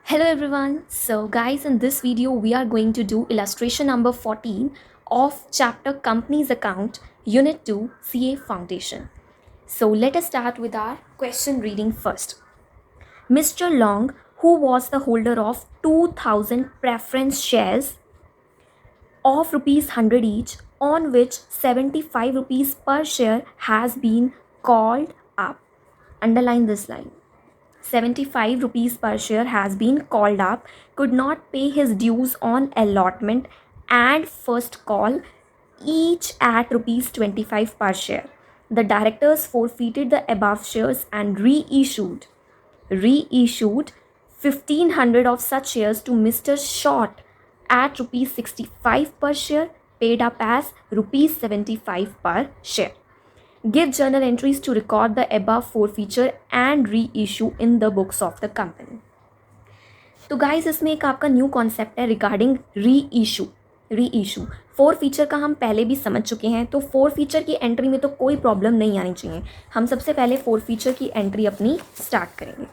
Hello everyone. So guys, in this video we are going to do illustration number 14 of chapter Company's Account Unit 2 CA Foundation. So let us start with our question reading first. Mr. Long, who was the holder of 2000 preference shares of rupees 100 each, on which 75 rupees per share has been called up. Underline this line. 75 rupees per share has been called up, could not pay his dues on allotment and first call, each at rupees 25 per share. The directors forfeited the above shares and reissued 1500 of such shares to Mr. Short at rupees 65 per share, paid up as rupees 75 per share. Give journal entries to record the above forfeiture and reissue in the books of the company. तो guys इसमें एक आपका new concept है regarding reissue four feature का हम पहले भी समझ चुके हैं, तो फोर फीचर की एंट्री में तो कोई प्रॉब्लम नहीं आनी चाहिए। हम सबसे पहले फोर फीचर की एंट्री अपनी स्टार्ट करेंगे।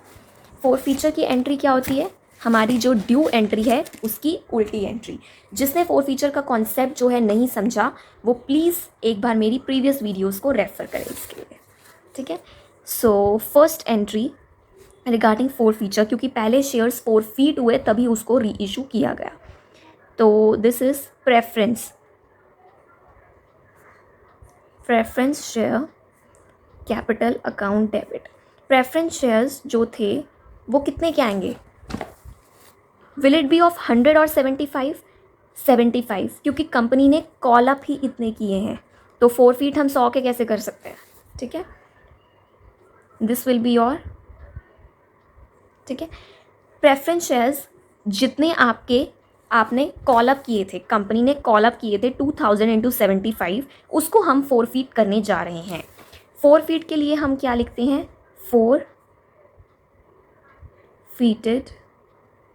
फोर फीचर की एंट्री क्या होती है? हमारी जो ड्यू एंट्री है उसकी उल्टी एंट्री। जिसने फोर फीचर का कॉन्सेप्ट जो है नहीं समझा वो प्लीज़ एक बार मेरी प्रीवियस वीडियोस को रेफर करें इसके लिए, ठीक है। So first entry regarding four feature, क्योंकि पहले शेयर्स फॉरफीट हुए तभी उसको री इशू किया गया। तो this is preference share capital account debit. Preference shares जो थे वो कितने के आएंगे? विल इट बी ऑफ 100 और 75? 75, क्योंकि कंपनी ने कॉल अप ही इतने किए हैं, तो फॉरफीट हम 100 के कैसे कर सकते हैं, ठीक है। दिस विल बी योर, ठीक है। प्रेफरेंस शेयर्स जितने आपने कॉल अप किए थे, कंपनी ने कॉल अप किए थे 2000 इंटू 75, उसको हम फॉरफीट करने जा रहे हैं। फॉरफीट के लिए हम क्या लिखते हैं? फॉरफीटेड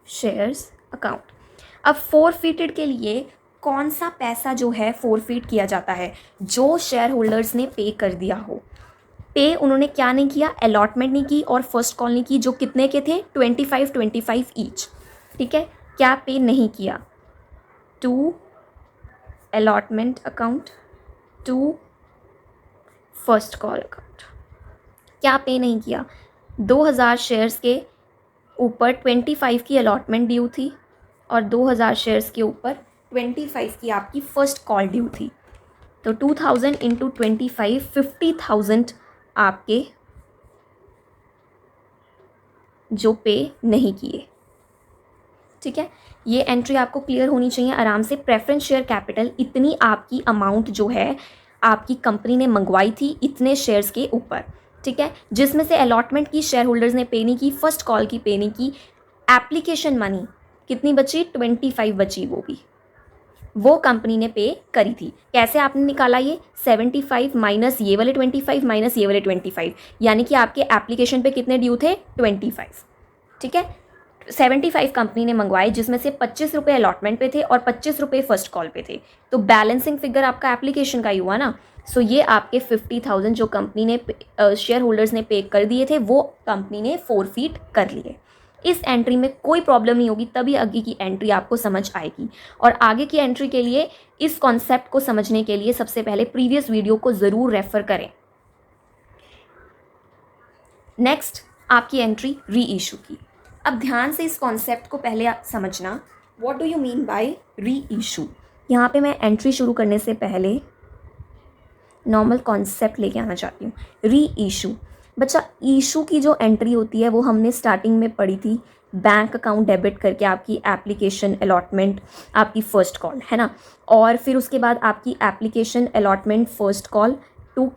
शेयर्स अकाउंट। अब फॉरफीटेड के लिए कौन सा पैसा जो है फॉरफीट किया जाता है? जो शेयर होल्डर्स ने पे कर दिया हो। पे उन्होंने क्या नहीं किया? अलॉटमेंट नहीं की और फर्स्ट कॉल नहीं की, जो कितने के थे? 25 ईच, ठीक है। क्या पे नहीं किया? To allotment account, to first call account. क्या पे नहीं किया? 2000 शेयर्स के ऊपर 25 की अलॉटमेंट ड्यू थी और 2000 शेयर्स के ऊपर 25 की आपकी फर्स्ट कॉल ड्यू थी। तो 2000 इंटू 25, 50,000 आपके जो पे नहीं किए, ठीक है। ये एंट्री आपको क्लियर होनी चाहिए आराम से। प्रेफरेंस शेयर कैपिटल, इतनी आपकी अमाउंट जो है आपकी कंपनी ने मंगवाई थी इतने शेयर्स के ऊपर, ठीक है। जिसमें से अलॉटमेंट की शेयर होल्डर्स ने पे नहीं की, फर्स्ट कॉल की पे नहीं की। एप्लीकेशन मनी कितनी बची? 25 बची, वो कंपनी ने पे करी थी। कैसे आपने निकाला ये? 75 माइनस ये वाले 25 माइनस ये वाले 25, यानी कि आपके एप्लीकेशन पे कितने ड्यू थे? 25, ठीक है। 75 कंपनी ने मंगवाए, जिसमें से 25 रुपये अलॉटमेंट पे थे और 25 रुपये फर्स्ट कॉल पे थे। तो बैलेंसिंग फिगर आपका एप्लीकेशन का ही हुआ ना। सो ये आपके 50,000 जो कंपनी ने शेयर होल्डर्स ने पे कर दिए थे वो कंपनी ने फॉरफीट कर लिए। इस एंट्री में कोई प्रॉब्लम नहीं होगी, तभी आगे की एंट्री आपको समझ आएगी। और आगे की एंट्री के लिए इस कॉन्सेप्ट को समझने के लिए सबसे पहले प्रीवियस वीडियो को ज़रूर रेफर करें। नेक्स्ट आपकी एंट्री री इशू की। अब ध्यान से इस कॉन्सेप्ट को पहले समझना। What do you mean by री इशू? यहाँ पे मैं एंट्री शुरू करने से पहले नॉर्मल कॉन्सेप्ट लेके आना चाहती हूँ। री इशू, बच्चा इशू की जो एंट्री होती है वो हमने स्टार्टिंग में पढ़ी थी। बैंक अकाउंट डेबिट करके आपकी एप्लीकेशन अलॉटमेंट, आपकी फ़र्स्ट कॉल, है ना। और फिर उसके बाद आपकी application allotment first call to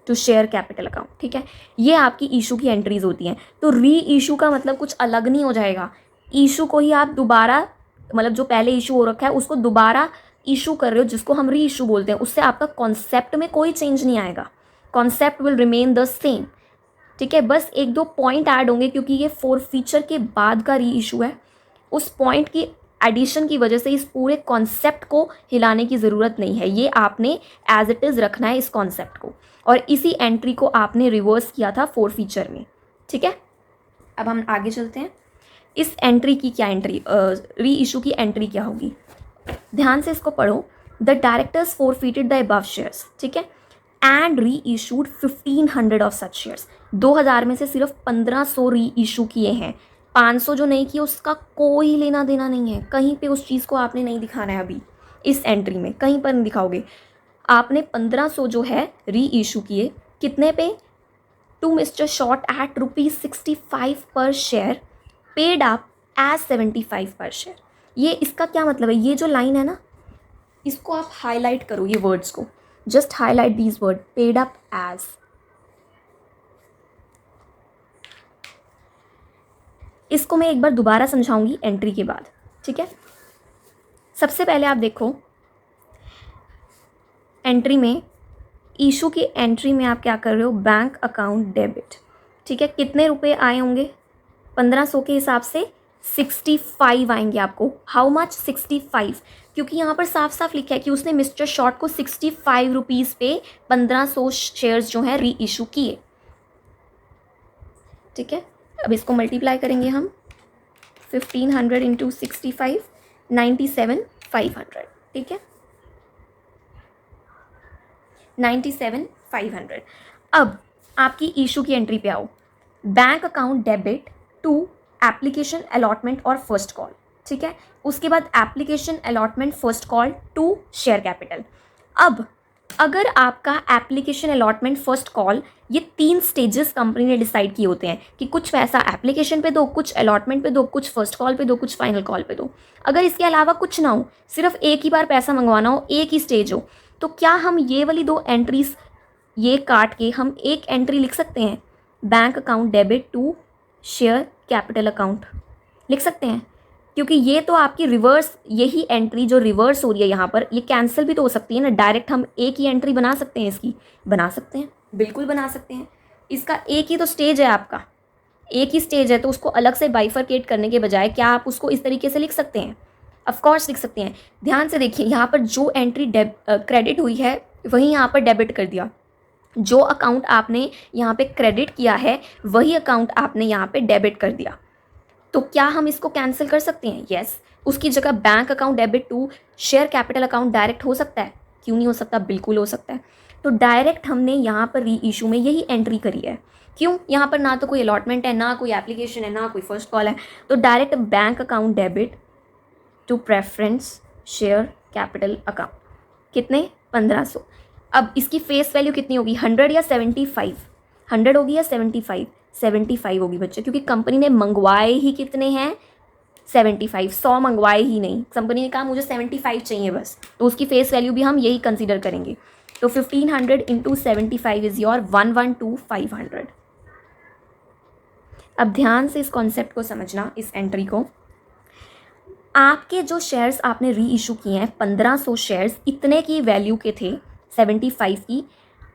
share capital account, ठीक है। ये आपकी इशू की एंट्रीज होती हैं। तो री इशू का मतलब कुछ अलग नहीं हो जाएगा। इशू को ही आप दोबारा, मतलब जो पहले इशू हो रखा है उसको दोबारा इशू कर रहे हो, जिसको हम री इशू बोलते हैं। उससे आपका कॉन्सेप्ट में कोई चेंज नहीं आएगा, concept will remain the same, ठीक है। बस एक दो पॉइंट ऐड होंगे, क्योंकि ये फोर फीचर के बाद का री इशू है। उस पॉइंट की एडिशन की वजह से इस पूरे कॉन्सेप्ट को हिलाने की ज़रूरत नहीं है। ये आपने एज इट इज़ रखना है इस कॉन्सेप्ट को, और इसी एंट्री को आपने रिवर्स किया था फोर फीचर में, ठीक है। अब हम आगे चलते हैं। इस एंट्री की क्या एंट्री, री इशू की एंट्री क्या होगी? ध्यान से इसको पढ़ो। The directors forfeited the above shares, ठीक है, and re issued 1500 of such shares. 2000 में से सिर्फ 1500 री इशू किए हैं, 500 जो नहीं किए उसका कोई लेना देना नहीं है। कहीं पे उस चीज़ को आपने नहीं दिखाना है अभी, इस एंट्री में कहीं पर नहीं दिखाओगे। आपने 1500 जो है री इशू किए, कितने पे? टू मिस्टर शॉर्ट एट ₹65 पर शेयर, पेड अप एज 75 पर शेयर। ये इसका क्या मतलब है? ये जो लाइन है ना, इसको आप हाईलाइट करो, ये वर्ड्स को just highlight these word, paid up as. इसको मैं एक बार दोबारा समझाऊंगी एंट्री के बाद, ठीक है। सबसे पहले आप देखो एंट्री में, इशू की एंट्री में आप क्या कर रहे हो? बैंक अकाउंट डेबिट, ठीक है। कितने रुपए आए होंगे? 1500 के हिसाब से 65 आएंगे आपको। How much? 65, क्योंकि यहाँ पर साफ साफ लिखा है कि उसने मिस्टर शॉर्ट को 65 रुपीज़ पे 1500 शेयर्स जो हैं री इशू किए, ठीक है। अब इसको मल्टीप्लाई करेंगे हम, 1500 इंटू 65, 97,500, ठीक है, 97,500। अब आपकी इशू की एंट्री पे आओ, bank account debit to application allotment और फर्स्ट कॉल, ठीक है। उसके बाद application allotment first call to share capital. अब अगर आपका एप्लीकेशन अलॉटमेंट फर्स्ट कॉल, ये 3 स्टेजेस कंपनी ने डिसाइड किए होते हैं कि कुछ पैसा एप्लीकेशन पे दो, कुछ अलॉटमेंट पे दो, कुछ फर्स्ट कॉल पे दो, कुछ फाइनल कॉल पे दो। अगर इसके अलावा कुछ ना हो, सिर्फ एक ही बार पैसा मंगवाना हो, एक ही स्टेज हो, तो क्या हम ये वाली 2 एंट्रीज ये काट के हम एक एंट्री लिख सकते हैं? Bank account debit to share capital account लिख सकते हैं, क्योंकि ये तो आपकी रिवर्स, यही एंट्री जो रिवर्स हो रही है यहाँ पर, ये कैंसिल भी तो हो सकती है ना। डायरेक्ट हम एक ही एंट्री बना सकते हैं, इसकी बना सकते हैं, बिल्कुल बना सकते हैं। इसका एक ही तो स्टेज है, आपका एक ही स्टेज है, तो उसको अलग से बाइफरकेट करने के बजाय क्या आप उसको इस तरीके से लिख सकते हैं? ऑफकोर्स लिख सकते हैं। ध्यान से देखिए, यहाँ पर जो एंट्री क्रेडिट हुई है वही यहाँ पर डेबिट कर दिया। जो अकाउंट आपने यहाँ पे क्रेडिट किया है वही अकाउंट आपने यहाँ पे डेबिट कर दिया। तो क्या हम इसको कैंसिल कर सकते हैं? यस। उसकी जगह bank account debit to share capital account direct हो सकता है, क्यों नहीं हो सकता? बिल्कुल हो सकता है। तो डायरेक्ट हमने यहाँ पर री इशू में यही एंट्री करी है। क्यों? यहाँ पर ना तो कोई अलॉटमेंट है, ना कोई एप्लीकेशन है, ना कोई फर्स्ट कॉल है, तो direct bank account debit to preference share capital account. कितने? 1500। अब इसकी फेस वैल्यू कितनी होगी? 100 या 75? 100 होगी या 75? 75 होगी बच्चे, क्योंकि कंपनी ने मंगवाए ही कितने हैं? 75। 100 मंगवाए ही नहीं, कंपनी ने कहा मुझे 75 चाहिए बस, तो उसकी फेस वैल्यू भी हम यही कंसीडर करेंगे। तो 1500 इंटू 75 इज योर 112,500। अब ध्यान से इस कॉन्सेप्ट को समझना, इस एंट्री को। आपके जो शेयर्स आपने री इशू किए हैं, 1500 शेयर्स इतने की वैल्यू के थे, 75 की,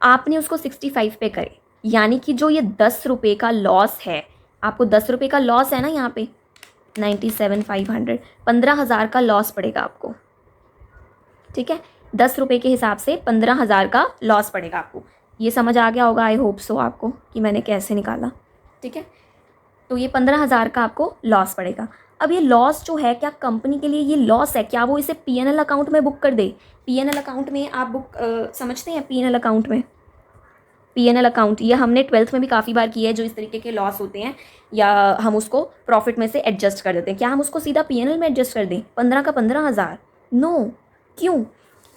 आपने उसको 65 पे करे, यानी कि जो ये 10 रुपये का लॉस है, आपको 10 रुपये का लॉस है ना यहाँ पे, 97,500, 15,000 का लॉस पड़ेगा आपको, ठीक है। 10 रुपये के हिसाब से 15,000 का लॉस पड़ेगा आपको। ये समझ आ गया होगा, आई होप सो, आपको कि मैंने कैसे निकाला, ठीक है। तो ये 15,000 का आपको लॉस पड़ेगा। अब ये लॉस जो है, क्या कंपनी के लिए ये लॉस है? क्या वो इसे पीएनएल अकाउंट में बुक कर दे? पीएनएल अकाउंट में आप बुक समझते हैं? पीएनएल अकाउंट में, पीएनएल अकाउंट ये हमने 12th में भी काफ़ी बार किया है। जो इस तरीके के लॉस होते हैं या हम उसको प्रॉफिट में से एडजस्ट कर देते हैं, क्या हम उसको सीधा पीएनएल में एडजस्ट कर दें? 15 का 15,000? नो। क्यों?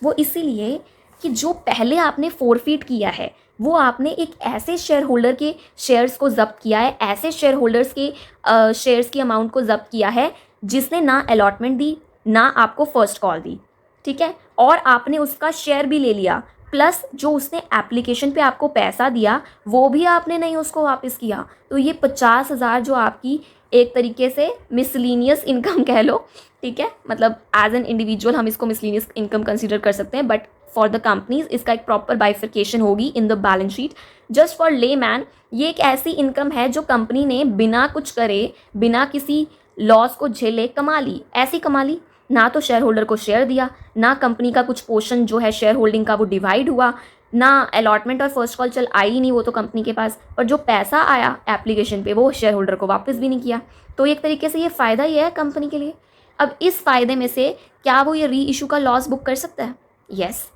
वो इसीलिए कि जो पहले आपने फोरफीट किया है वो आपने एक ऐसे शेयर होल्डर के शेयर्स को जब्त किया है, ऐसे शेयर होल्डर्स के शेयर्स की अमाउंट को जब्त किया है जिसने ना अलॉटमेंट दी, ना आपको फर्स्ट कॉल दी, ठीक है, और आपने उसका शेयर भी ले लिया, प्लस जो उसने एप्लीकेशन पे आपको पैसा दिया वो भी आपने नहीं उसको वापस किया। तो ये 50,000 जो आपकी एक तरीके से मिसलीनियस इनकम कह लो, ठीक है, मतलब एज एन इंडिविजुअल हम इसको मिसलीनियस इनकम कंसीडर कर सकते हैं, बट फॉर द कंपनीज इसका एक प्रॉपर बाइफिकेशन होगी in the balance sheet. Just for ले मैन ये एक ऐसी इनकम है जो कंपनी ने बिना कुछ करे, बिना किसी लॉस को झेले कमा ली। ऐसी कमा ली, ना तो शेयर होल्डर को शेयर दिया, ना कंपनी का कुछ पोर्शन जो है शेयर होल्डिंग का वो डिवाइड हुआ, ना अलॉटमेंट और फर्स्ट कॉल चल आई ही नहीं वो तो कंपनी के पास, और जो पैसा आया एप्लीकेशन पे वो शेयर होल्डर को वापस भी नहीं किया। तो एक तरीके से ये फ़ायदा ही है कंपनी के लिए। अब इस फ़ायदे में से क्या वो ये री इशू का लॉस बुक कर सकता है? यस।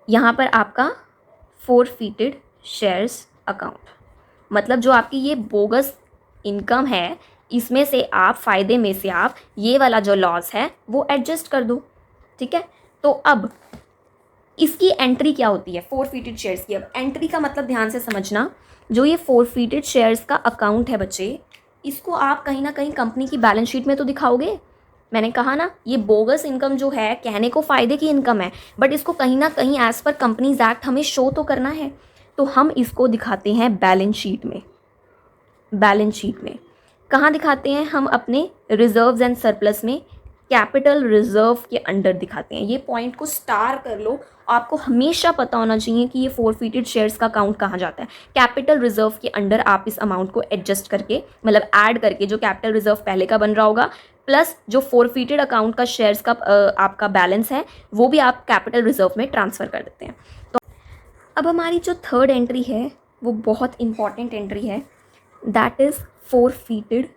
यहाँ पर आपका फोरफीटेड शेयर्स अकाउंट, मतलब जो आपकी ये बोगस इनकम है इसमें से आप फ़ायदे में से आप ये वाला जो लॉस है वो एडजस्ट कर दो। ठीक है, तो अब इसकी एंट्री क्या होती है फोरफीटेड शेयर्स की? अब एंट्री का मतलब ध्यान से समझना, जो ये फोरफीटेड शेयर्स का अकाउंट है बच्चे, इसको आप कहीं ना कहीं कंपनी की बैलेंस शीट में तो दिखाओगे। मैंने कहा ना ये बोगस इनकम जो है कहने को फ़ायदे की इनकम है, बट इसको कहीं ना कहीं एज़ पर कंपनीज एक्ट हमें शो तो करना है। तो हम इसको दिखाते हैं बैलेंस शीट में। बैलेंस शीट में कहाँ दिखाते हैं? हम अपने रिजर्व्स एंड सरप्लस में कैपिटल रिजर्व के अंडर दिखाते हैं। ये पॉइंट को स्टार कर लो, आपको हमेशा पता होना चाहिए कि ये फोरफीटेड शेयर्स का अकाउंट कहाँ जाता है। कैपिटल रिजर्व के अंडर आप इस अमाउंट को एडजस्ट करके, मतलब ऐड करके, जो कैपिटल रिजर्व पहले का बन रहा होगा प्लस जो फोरफीटेड अकाउंट का शेयर्स का आपका बैलेंस है वो भी आप कैपिटल रिजर्व में ट्रांसफ़र कर देते हैं। तो अब हमारी जो थर्ड एंट्री है वो बहुत इंपॉर्टेंट एंट्री है, that is forfeited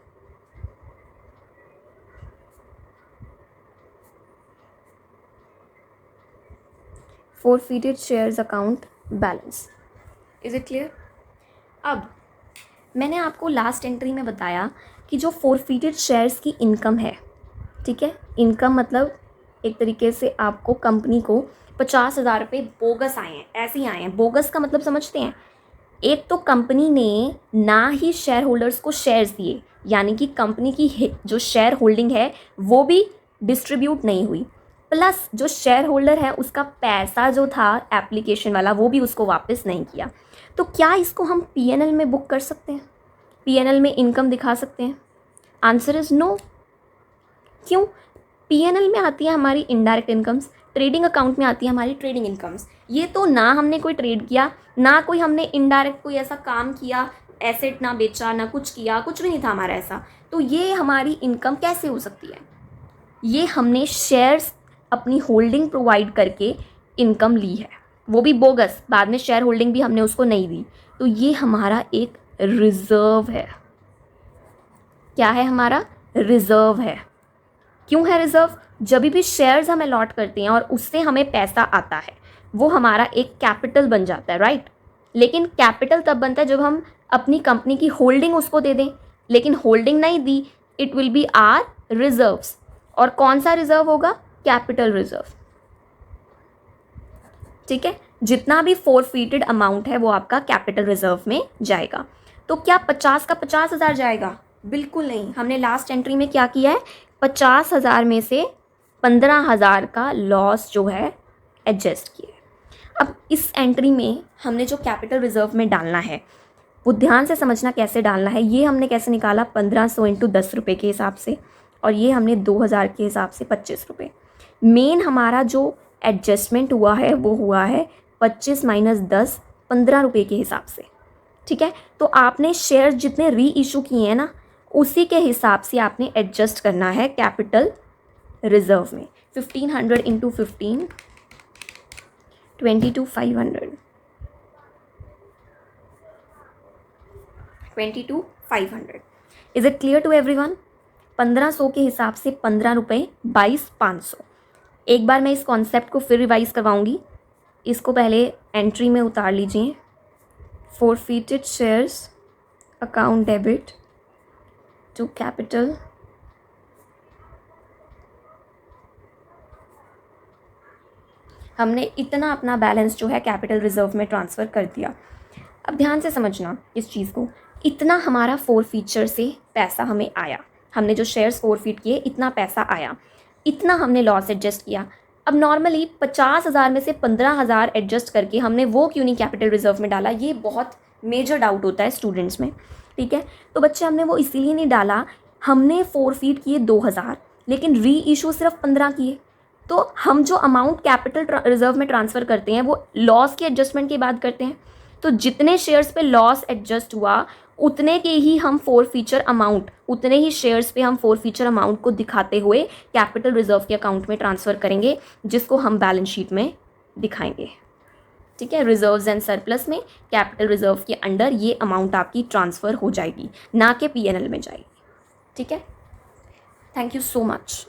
forfeited shares account balance. Is it clear? अब मैंने आपको लास्ट एंट्री में बताया कि जो फोरफीटेड शेयर्स की इनकम है, ठीक है, इनकम मतलब एक तरीके से आपको कंपनी को 50,000 रुपये बोगस आए हैं, ऐसे ही आए हैं। बोगस का मतलब समझते हैं? एक तो कंपनी ने ना ही शेयर होल्डर्स को शेयर्स दिए, यानी कि कंपनी की जो शेयर होल्डिंग है वो भी डिस्ट्रीब्यूट नहीं हुई, प्लस जो शेयर होल्डर है उसका पैसा जो था एप्लीकेशन वाला वो भी उसको वापस नहीं किया। तो क्या इसको हम पीएनएल में बुक कर सकते हैं? पीएनएल में इनकम दिखा सकते हैं? Answer is no. क्यों? पीएनएल में आती है हमारी इनडायरेक्ट इनकम्स, ट्रेडिंग अकाउंट में आती है हमारी ट्रेडिंग इनकम्स। ये तो ना हमने कोई ट्रेड किया, ना कोई हमने इनडायरेक्ट कोई ऐसा काम किया, एसेट ना बेचा, ना कुछ किया, कुछ भी नहीं था हमारा ऐसा। तो ये हमारी इनकम कैसे हो सकती है? ये हमने शेयर्स अपनी होल्डिंग प्रोवाइड करके इनकम ली है, वो भी बोगस, बाद में शेयर होल्डिंग भी हमने उसको नहीं दी। तो ये हमारा एक रिजर्व है। क्या है? हमारा रिजर्व है। क्यों है रिजर्व? जब भी शेयर्स हम अलॉट करते हैं और उससे हमें पैसा आता है वो हमारा एक कैपिटल बन जाता है, राइट? लेकिन कैपिटल तब बनता है जब हम अपनी कंपनी की होल्डिंग उसको दे दें, लेकिन होल्डिंग नहीं दी, it will be are reserves. और कौन सा रिजर्व होगा? Capital reserve. ठीक है, जितना भी फोरफीटेड अमाउंट है वो आपका कैपिटल रिजर्व में जाएगा। तो क्या 50 का 50,000 जाएगा? बिल्कुल नहीं। हमने लास्ट एंट्री में क्या किया है? 50,000 में से 15,000 का लॉस जो है एडजस्ट किया है। अब इस एंट्री में हमने जो कैपिटल रिजर्व में डालना है वो ध्यान से समझना कैसे डालना है। ये हमने कैसे निकाला? 1500 इंटू 10 रुपये के हिसाब से, और ये हमने 2000 के हिसाब से 25 रुपये। मेन हमारा जो एडजस्टमेंट हुआ है वो हुआ है 25 माइनस 10, 15 रुपये के हिसाब से। ठीक है, तो आपने शेयर जितने री इशू किए हैं ना उसी के हिसाब से आपने एडजस्ट करना है कैपिटल रिजर्व में। 1500 into 15, 22,500, 22,500। Is it clear to everyone? 1500 के हिसाब से 15 रुपये, 22,500। एक बार मैं इस कॉन्सेप्ट को फिर रिवाइज करवाऊंगी। इसको पहले एंट्री में उतार लीजिए। Forfeited shares account debit to capital हमने इतना अपना बैलेंस जो है कैपिटल रिजर्व में ट्रांसफ़र कर दिया। अब ध्यान से समझना इस चीज़ को, इतना हमारा फोरफीचर से पैसा हमें आया, हमने जो शेयर्स फोरफीट किए इतना पैसा आया, इतना हमने लॉस एडजस्ट किया। अब नॉर्मली 50,000 में से 15,000 एडजस्ट करके हमने वो क्यों नहीं कैपिटल रिजर्व में डाला? ये बहुत मेजर डाउट होता है स्टूडेंट्स में। ठीक है, तो बच्चे हमने वो इसीलिए नहीं डाला, हमने फोरफीट किए 2,000 लेकिन री इशू सिर्फ 15 किए। तो हम जो अमाउंट कैपिटल रिजर्व में ट्रांसफ़र करते हैं वो लॉस के एडजस्टमेंट के बाद करते हैं। तो जितने शेयर्स पे लॉस एडजस्ट हुआ उतने के ही हम फोरफीचर अमाउंट, उतने ही शेयर्स पे हम फोरफीचर अमाउंट को दिखाते हुए कैपिटल रिजर्व के अकाउंट में ट्रांसफ़र करेंगे, जिसको हम बैलेंस शीट में दिखाएंगे। ठीक है, रिजर्व्स एंड सरप्लस में कैपिटल रिजर्व के अंडर ये अमाउंट आपकी ट्रांसफ़र हो जाएगी, ना कि पीएनएल में जाएगी। ठीक है, थैंक यू सो मच।